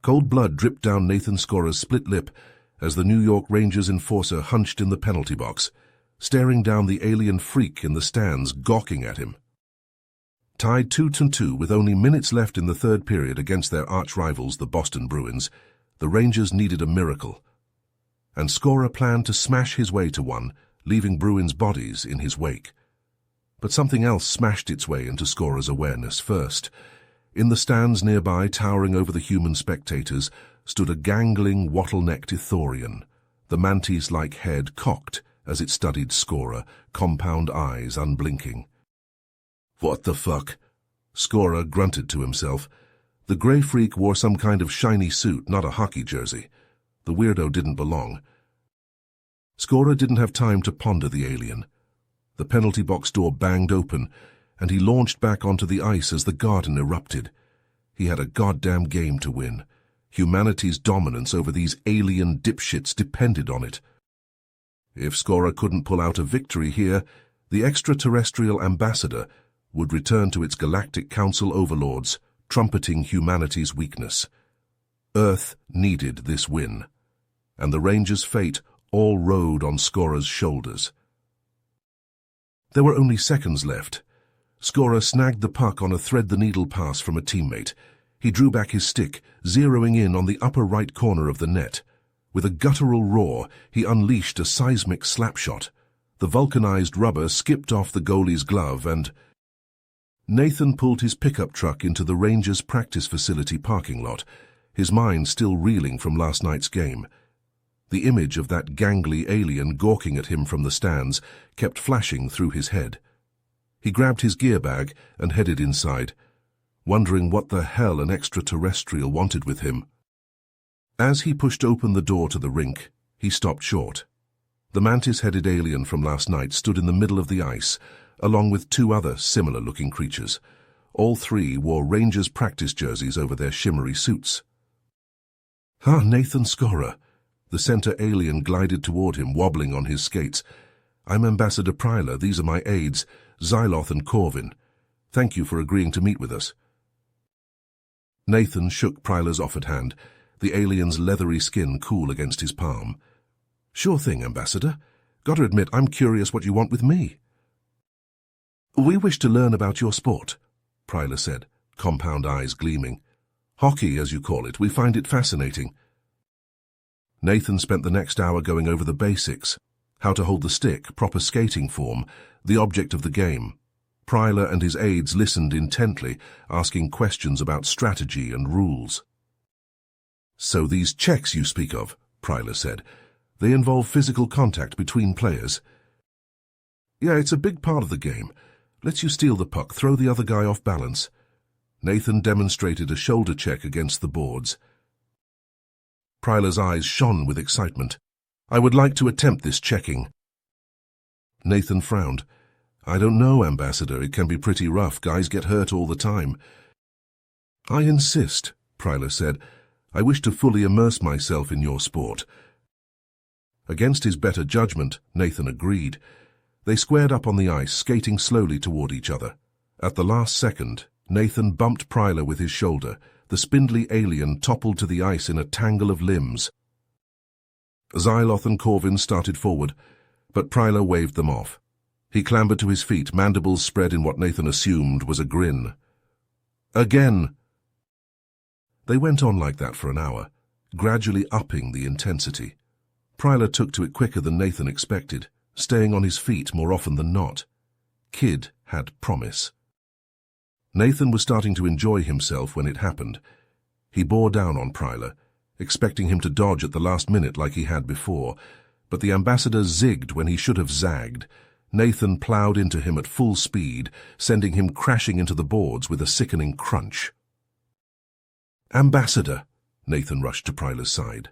Cold blood dripped down Nathan Scorer's split lip as the New York Rangers enforcer hunched in the penalty box, staring down the alien freak in the stands, gawking at him. Tied 2-2 with only minutes left in the third period against their arch-rivals, the Boston Bruins, the Rangers needed a miracle. And Scorer planned to smash his way to one, leaving Bruins' bodies in his wake. But something else smashed its way into Scorer's awareness first. In the stands nearby, towering over the human spectators, stood a gangling, wattle-necked Ithorian, the mantis-like head cocked as it studied Scorer, compound eyes unblinking. "What the fuck?" Scorer grunted to himself. The grey freak wore some kind of shiny suit, not a hockey jersey. The weirdo didn't belong. Scorer didn't have time to ponder the alien. The penalty box door banged open, and he launched back onto the ice as the garden erupted. He had a goddamn game to win. Humanity's dominance over these alien dipshits depended on it. If Scorer couldn't pull out a victory here, the extraterrestrial ambassador would return to its galactic council overlords, trumpeting humanity's weakness. Earth needed this win, and the Rangers' fate all rode on Scorer's shoulders. There were only seconds left. Scorer snagged the puck on a thread-the-needle pass from a teammate. He drew back his stick, zeroing in on the upper right corner of the net. With a guttural roar, he unleashed a seismic slapshot. The vulcanized rubber skipped off the goalie's glove and... Nathan pulled his pickup truck into the Rangers' practice facility parking lot, his mind still reeling from last night's game. The image of that gangly alien gawking at him from the stands kept flashing through his head. He grabbed his gear bag and headed inside, wondering what the hell an extraterrestrial wanted with him. As he pushed open the door to the rink, he stopped short. The mantis-headed alien from last night stood in the middle of the ice, along with two other similar-looking creatures. All three wore Rangers practice jerseys over their shimmery suits. "Ah, Nathan Scorer." The center alien glided toward him, wobbling on his skates. "I'm Ambassador Pryler. These are my aides, Xyloth and Corvin. Thank you for agreeing to meet with us." Nathan shook Pryler's offered hand, the alien's leathery skin cool against his palm. "Sure thing, Ambassador. Gotta admit, I'm curious what you want with me." "We wish to learn about your sport," Pryler said, compound eyes gleaming. "Hockey, as you call it. We find it fascinating." Nathan spent the next hour going over the basics, how to hold the stick, proper skating form, the object of the game. Pryler and his aides listened intently, asking questions about strategy and rules. "So these checks you speak of," Pryler said, "they involve physical contact between players?" "Yeah, it's a big part of the game. Lets you steal the puck, throw the other guy off balance." Nathan demonstrated a shoulder check against the boards. Pryler's eyes shone with excitement. "I would like to attempt this checking." Nathan frowned. "I don't know, Ambassador. It can be pretty rough. Guys get hurt all the time." "I insist," Pryler said. "I wish to fully immerse myself in your sport." Against his better judgment, Nathan agreed. They squared up on the ice, skating slowly toward each other. At the last second, Nathan bumped Pryler with his shoulder. The spindly alien toppled to the ice in a tangle of limbs. Xyloth and Corvin started forward, but Pryler waved them off. He clambered to his feet, mandibles spread in what Nathan assumed was a grin. "Again!" They went on like that for an hour, gradually upping the intensity. Pryler took to it quicker than Nathan expected, staying on his feet more often than not. Kid had promise. Nathan was starting to enjoy himself when it happened. He bore down on Pryler, expecting him to dodge at the last minute like he had before, but the ambassador zigged when he should have zagged. Nathan plowed into him at full speed, sending him crashing into the boards with a sickening crunch. "Ambassador!" Nathan rushed to Pryler's side.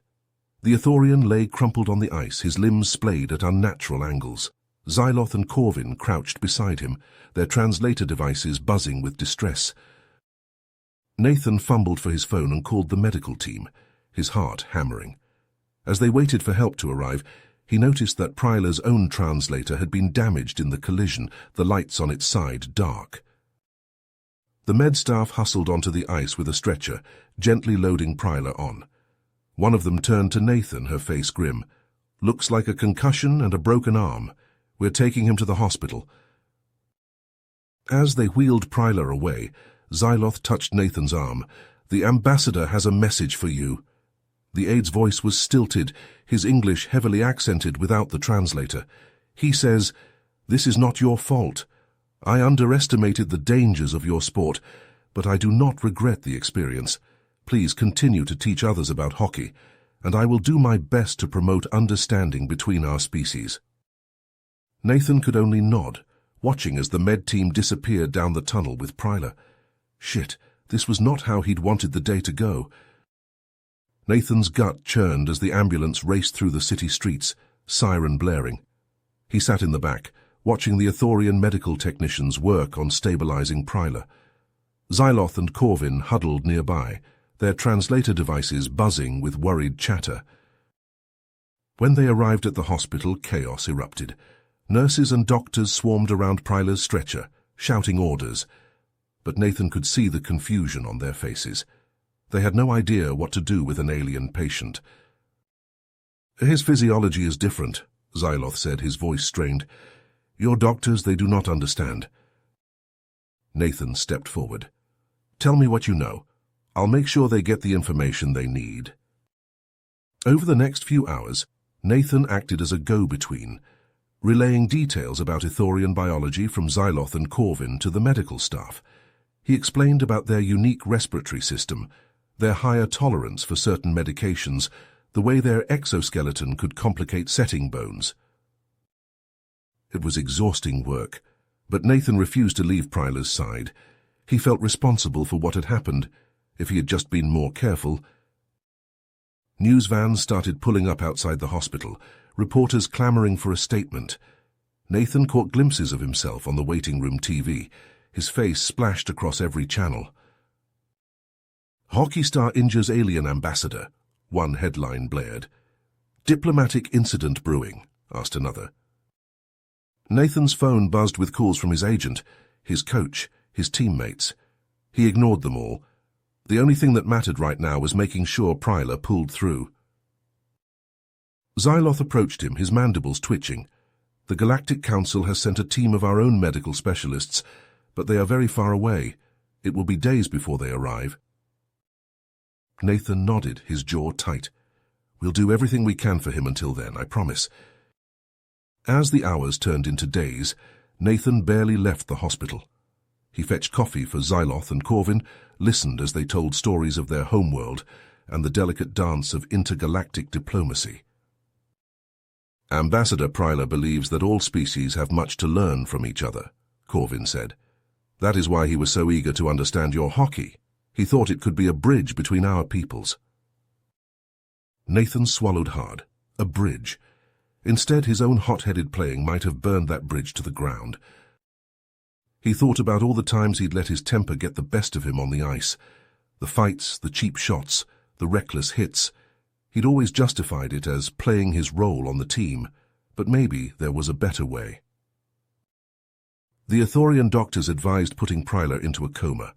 The Ithorian lay crumpled on the ice, his limbs splayed at unnatural angles. Xyloth and Corvin crouched beside him, their translator devices buzzing with distress. Nathan fumbled for his phone and called the medical team, his heart hammering. As they waited for help to arrive, he noticed that Pryler's own translator had been damaged in the collision, the lights on its side dark. The med staff hustled onto the ice with a stretcher, gently loading Pryler on. One of them turned to Nathan, her face grim. "Looks like a concussion and a broken arm. We're taking him to the hospital." As they wheeled Pryler away, Xyloth touched Nathan's arm. "The ambassador has a message for you." The aide's voice was stilted, his English heavily accented without the translator. "He says, 'This is not your fault. I underestimated the dangers of your sport, but I do not regret the experience. Please continue to teach others about hockey, and I will do my best to promote understanding between our species." Nathan could only nod, watching as the med team disappeared down the tunnel with Pryler. Shit, this was not how he'd wanted the day to go. Nathan's gut churned as the ambulance raced through the city streets, siren blaring. He sat in the back, watching the Ithorian medical technicians work on stabilizing Pryler. Xyloth and Corvin huddled nearby, their translator devices buzzing with worried chatter. When they arrived at the hospital, chaos erupted. Nurses and doctors swarmed around Pryler's stretcher, shouting orders. But Nathan could see the confusion on their faces. They had no idea what to do with an alien patient. "His physiology is different," Xyloth said, his voice strained. "Your doctors, they do not understand." Nathan stepped forward. "Tell me what you know. I'll make sure they get the information they need." Over the next few hours, Nathan acted as a go-between, relaying details about Ithorian biology from Xyloth and Corvin to the medical staff. He explained about their unique respiratory system, their higher tolerance for certain medications, the way their exoskeleton could complicate setting bones. It was exhausting work, but Nathan refused to leave Pryler's side. He felt responsible for what had happened. If he had just been more careful. News vans started pulling up outside the hospital, reporters clamoring for a statement. Nathan caught glimpses of himself on the waiting room TV, his face splashed across every channel. "Hockey star injures alien ambassador," one headline blared. "Diplomatic incident brewing," asked another. Nathan's phone buzzed with calls from his agent, his coach, his teammates. He ignored them all. The only thing that mattered right now was making sure Pryler pulled through. Xyloth approached him, his mandibles twitching. "The Galactic Council has sent a team of our own medical specialists, but they are very far away. It will be days before they arrive." Nathan nodded, his jaw tight. "We'll do everything we can for him until then, I promise." As the hours turned into days, Nathan barely left the hospital. He fetched coffee for Xyloth and Corvin, listened as they told stories of their homeworld and the delicate dance of intergalactic diplomacy. "Ambassador Pryler believes that all species have much to learn from each other," Corvin said. "That is why he was so eager to understand your hockey. He thought it could be a bridge between our peoples." Nathan swallowed hard. A bridge. Instead, his own hot-headed playing might have burned that bridge to the ground. He thought about all the times he'd let his temper get the best of him on the ice. The fights, the cheap shots, the reckless hits. He'd always justified it as playing his role on the team, but maybe there was a better way. The Ithorian doctors advised putting Pryler into a coma.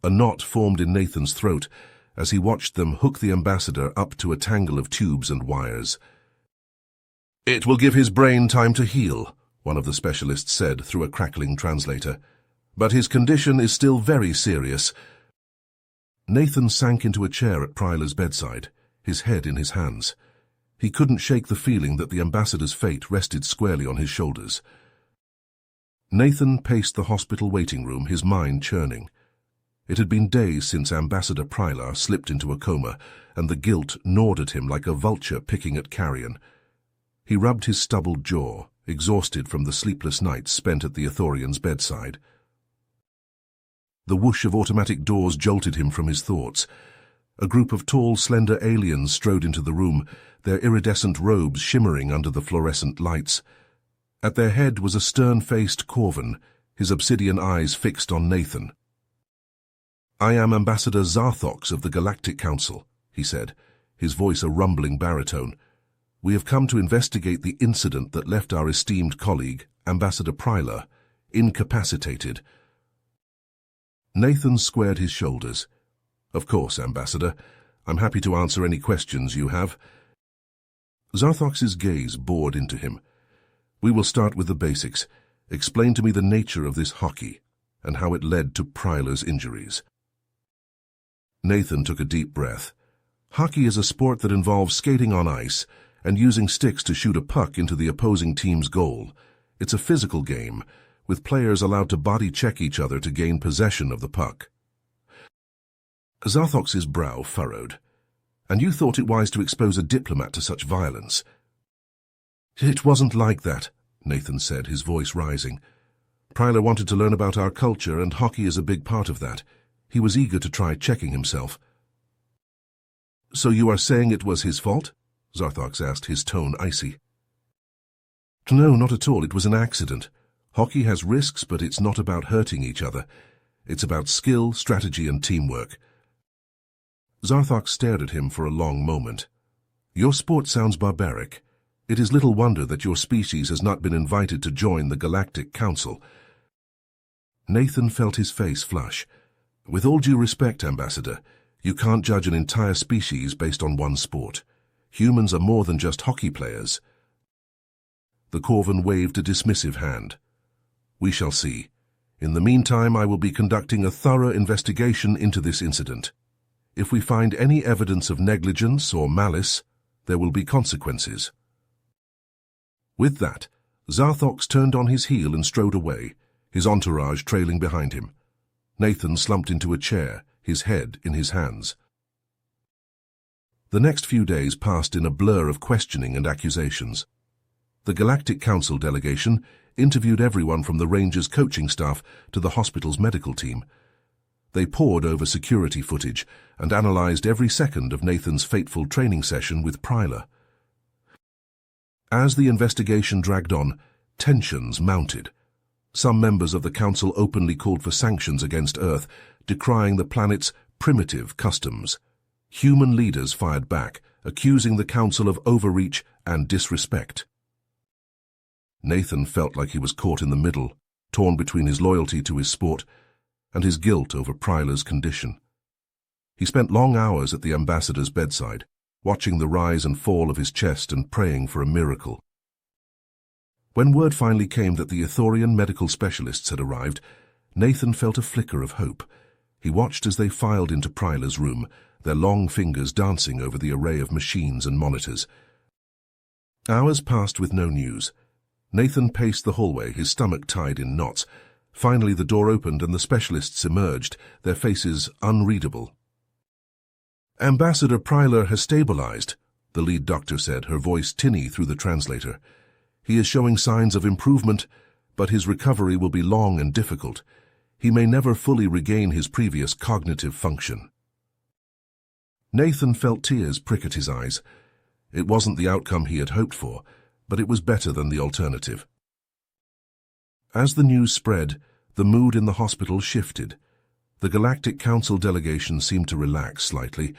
A knot formed in Nathan's throat as he watched them hook the ambassador up to a tangle of tubes and wires. "It will give his brain time to heal," one of the specialists said through a crackling translator. "But his condition is still very serious." Nathan sank into a chair at Pryler's bedside, his head in his hands. He couldn't shake the feeling that the ambassador's fate rested squarely on his shoulders. Nathan paced the hospital waiting room, his mind churning. It had been days since Ambassador Pryler slipped into a coma, and the guilt gnawed at him like a vulture picking at carrion. He rubbed his stubbled jaw, exhausted from the sleepless nights spent at the Ithorian's bedside. The whoosh of automatic doors jolted him from his thoughts. A group of tall, slender aliens strode into the room, their iridescent robes shimmering under the fluorescent lights. At their head was a stern-faced Corvin, his obsidian eyes fixed on Nathan. "I am Ambassador Zarthox of the Galactic Council," he said, his voice a rumbling baritone. "We have come to investigate the incident that left our esteemed colleague, Ambassador Pryler, incapacitated." Nathan squared his shoulders. Of course, Ambassador. I'm happy to answer any questions you have. Zarthox's gaze bored into him. We will start with the basics. Explain to me the nature of this hockey and how it led to Pryler's injuries. Nathan took a deep breath. Hockey is a sport that involves skating on ice and using sticks to shoot a puck into the opposing team's goal. It's a physical game, with players allowed to body-check each other to gain possession of the puck. Zarthox's brow furrowed. And you thought it wise to expose a diplomat to such violence? It wasn't like that, Nathan said, his voice rising. Pryler wanted to learn about our culture, and hockey is a big part of that. He was eager to try checking himself. So you are saying it was his fault? Zarthox asked, his tone icy. No, not at all. It was an accident. Hockey has risks, but it's not about hurting each other. It's about skill, strategy, and teamwork. Zarthox stared at him for a long moment. Your sport sounds barbaric. It is little wonder that your species has not been invited to join the Galactic Council. Nathan felt his face flush. With all due respect, Ambassador, you can't judge an entire species based on one sport. Humans are more than just hockey players. The Corvan waved a dismissive hand. We shall see. In the meantime, I will be conducting a thorough investigation into this incident. If we find any evidence of negligence or malice, there will be consequences. With that, Zarthox turned on his heel and strode away, his entourage trailing behind him. Nathan slumped into a chair, his head in his hands. The next few days passed in a blur of questioning and accusations. The Galactic Council delegation interviewed everyone from the Rangers' coaching staff to the hospital's medical team. They pored over security footage and analyzed every second of Nathan's fateful training session with Pryler. As the investigation dragged on, tensions mounted. Some members of the Council openly called for sanctions against Earth, decrying the planet's primitive customs. Human leaders fired back, accusing the Council of overreach and disrespect. Nathan felt like he was caught in the middle, torn between his loyalty to his sport and his guilt over Pryler's condition. He spent long hours at the ambassador's bedside, watching the rise and fall of his chest and praying for a miracle. When word finally came that the Ithorian medical specialists had arrived, Nathan felt a flicker of hope. He watched as they filed into Pryler's room, their long fingers dancing over the array of machines and monitors. Hours passed with no news. Nathan paced the hallway, his stomach tied in knots. Finally, the door opened and the specialists emerged, their faces unreadable. Ambassador Pryler has stabilized, the lead doctor said, her voice tinny through the translator. He is showing signs of improvement, but his recovery will be long and difficult. He may never fully regain his previous cognitive function. Nathan felt tears prick at his eyes. It wasn't the outcome he had hoped for, but it was better than the alternative. As the news spread, the mood in the hospital shifted. The Galactic Council delegation seemed to relax slightly,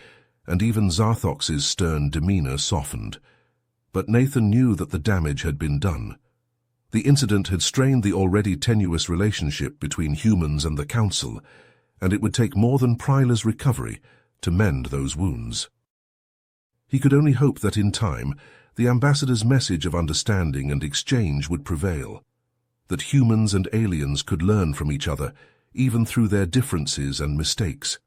and even Zarthox's stern demeanor softened. But Nathan knew that the damage had been done. The incident had strained the already tenuous relationship between humans and the Council, and it would take more than Pryler's recovery to mend those wounds. He could only hope that in time, the ambassador's message of understanding and exchange would prevail, that humans and aliens could learn from each other, even through their differences and mistakes.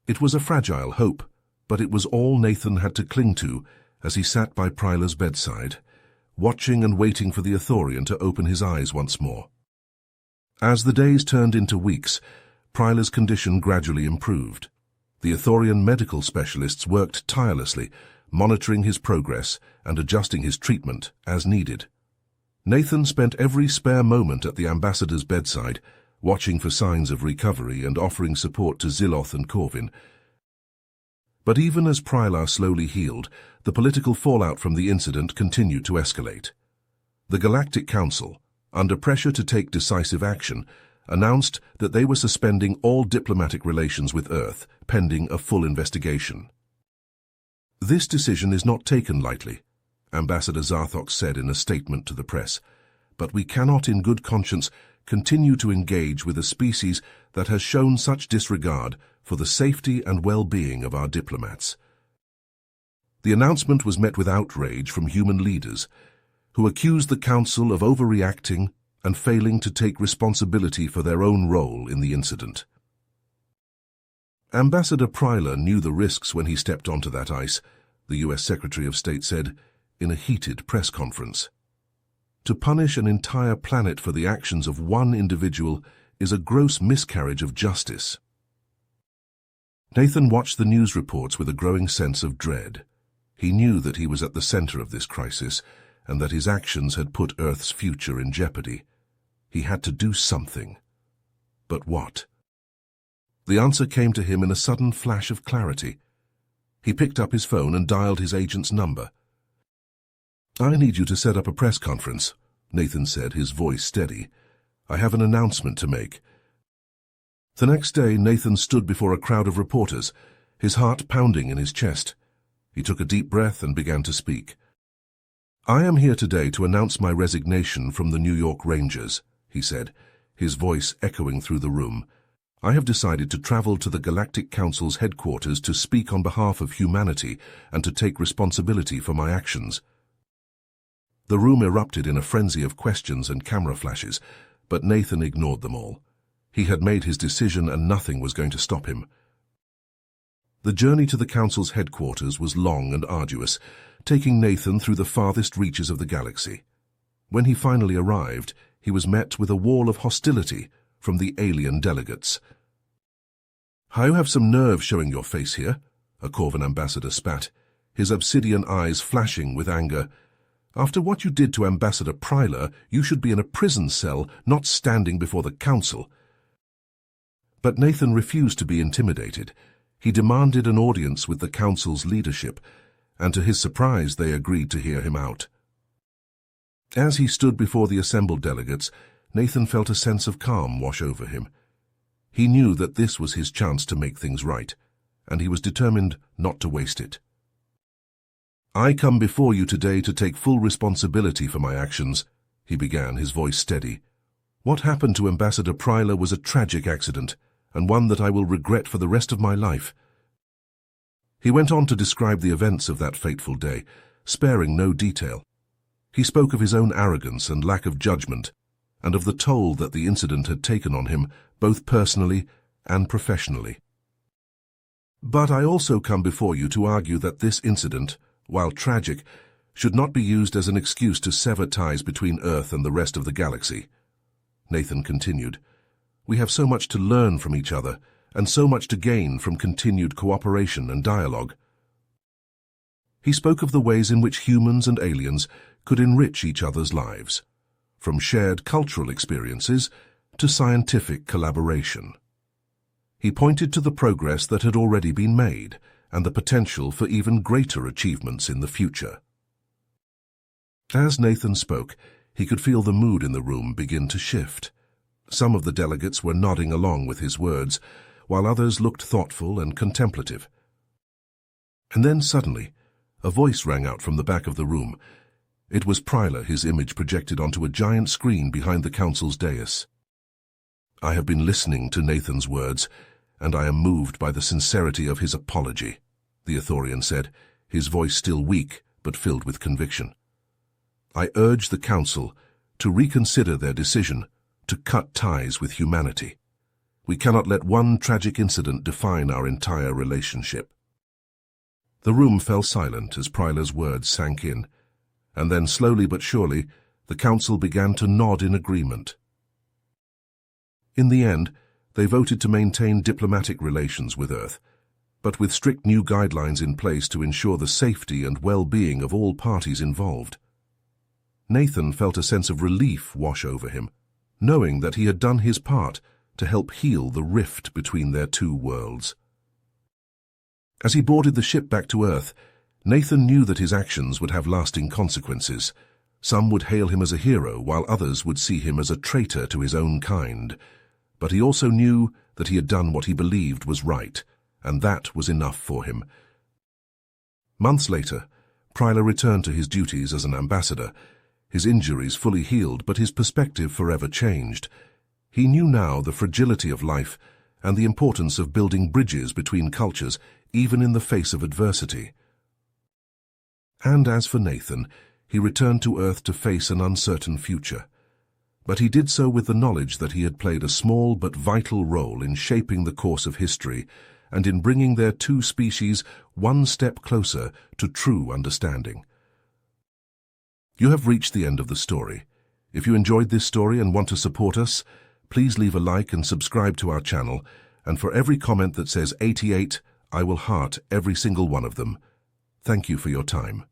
It was a fragile hope, but it was all Nathan had to cling to as he sat by Pryler's bedside, watching and waiting for the Ithorian to open his eyes once more. As the days turned into weeks, Pryler's condition gradually improved. The Ithorian medical specialists worked tirelessly, monitoring his progress and adjusting his treatment as needed. Nathan spent every spare moment at the ambassador's bedside, watching for signs of recovery and offering support to Ziloth and Corvin. But even as Pryler slowly healed, the political fallout from the incident continued to escalate. The Galactic Council, under pressure to take decisive action, announced that they were suspending all diplomatic relations with Earth, pending a full investigation. This decision is not taken lightly, Ambassador Zarthox said in a statement to the press, but we cannot in good conscience continue to engage with a species that has shown such disregard for the safety and well-being of our diplomats. The announcement was met with outrage from human leaders, who accused the Council of overreacting and failing to take responsibility for their own role in the incident. Ambassador Pryler knew the risks when he stepped onto that ice, the U.S. Secretary of State said in a heated press conference. To punish an entire planet for the actions of one individual is a gross miscarriage of justice. Nathan watched the news reports with a growing sense of dread. He knew that he was at the center of this crisis and that his actions had put Earth's future in jeopardy. He had to do something. But what? The answer came to him in a sudden flash of clarity. He picked up his phone and dialed his agent's number. "I need you to set up a press conference," Nathan said, his voice steady. "I have an announcement to make." The next day, Nathan stood before a crowd of reporters, his heart pounding in his chest. He took a deep breath and began to speak. "I am here today to announce my resignation from the New York Rangers," he said, his voice echoing through the room. "I have decided to travel to the Galactic Council's headquarters to speak on behalf of humanity and to take responsibility for my actions." The room erupted in a frenzy of questions and camera flashes, but Nathan ignored them all. He had made his decision and nothing was going to stop him. The journey to the Council's headquarters was long and arduous, taking Nathan through the farthest reaches of the galaxy. When he finally arrived, he was met with a wall of hostility from the alien delegates. "You have some nerve showing your face here," a Corvan ambassador spat, his obsidian eyes flashing with anger. "After what you did to Ambassador Pryler, you should be in a prison cell, not standing before the Council." But Nathan refused to be intimidated. He demanded an audience with the Council's leadership, and to his surprise they agreed to hear him out. As he stood before the assembled delegates, Nathan felt a sense of calm wash over him. He knew that this was his chance to make things right, and he was determined not to waste it. "I come before you today to take full responsibility for my actions," he began, his voice steady. "What happened to Ambassador Pryler was a tragic accident, and one that I will regret for the rest of my life." He went on to describe the events of that fateful day, sparing no detail. He spoke of his own arrogance and lack of judgment, and of the toll that the incident had taken on him, both personally and professionally. "But I also come before you to argue that this incident, while tragic, should not be used as an excuse to sever ties between Earth and the rest of the galaxy." Nathan continued, "We have so much to learn from each other, and so much to gain from continued cooperation and dialogue." He spoke of the ways in which humans and aliens could enrich each other's lives, from shared cultural experiences to scientific collaboration. He pointed to the progress that had already been made and the potential for even greater achievements in the future. As Nathan spoke, he could feel the mood in the room begin to shift. Some of the delegates were nodding along with his words, while others looked thoughtful and contemplative. And then suddenly, a voice rang out from the back of the room. It was Pryler, his image projected onto a giant screen behind the Council's dais. "I have been listening to Nathan's words, and I am moved by the sincerity of his apology," the Ithorian said, his voice still weak but filled with conviction. "I urge the Council to reconsider their decision to cut ties with humanity. We cannot let one tragic incident define our entire relationship." The room fell silent as Pryler's words sank in, and then slowly but surely the Council began to nod in agreement. In the end, they voted to maintain diplomatic relations with Earth, but with strict new guidelines in place to ensure the safety and well-being of all parties involved. Nathan felt a sense of relief wash over him, knowing that he had done his part to help heal the rift between their two worlds. As he boarded the ship back to Earth, Nathan knew that his actions would have lasting consequences. Some would hail him as a hero, while others would see him as a traitor to his own kind. But he also knew that he had done what he believed was right, and that was enough for him. Months later, Pryler returned to his duties as an ambassador, his injuries fully healed, but his perspective forever changed. He knew now the fragility of life and the importance of building bridges between cultures, even in the face of adversity. And as for Nathan, he returned to Earth to face an uncertain future. But he did so with the knowledge that he had played a small but vital role in shaping the course of history and in bringing their two species one step closer to true understanding. You have reached the end of the story. If you enjoyed this story and want to support us, please leave a like and subscribe to our channel, and for every comment that says 88, I will heart every single one of them. Thank you for your time.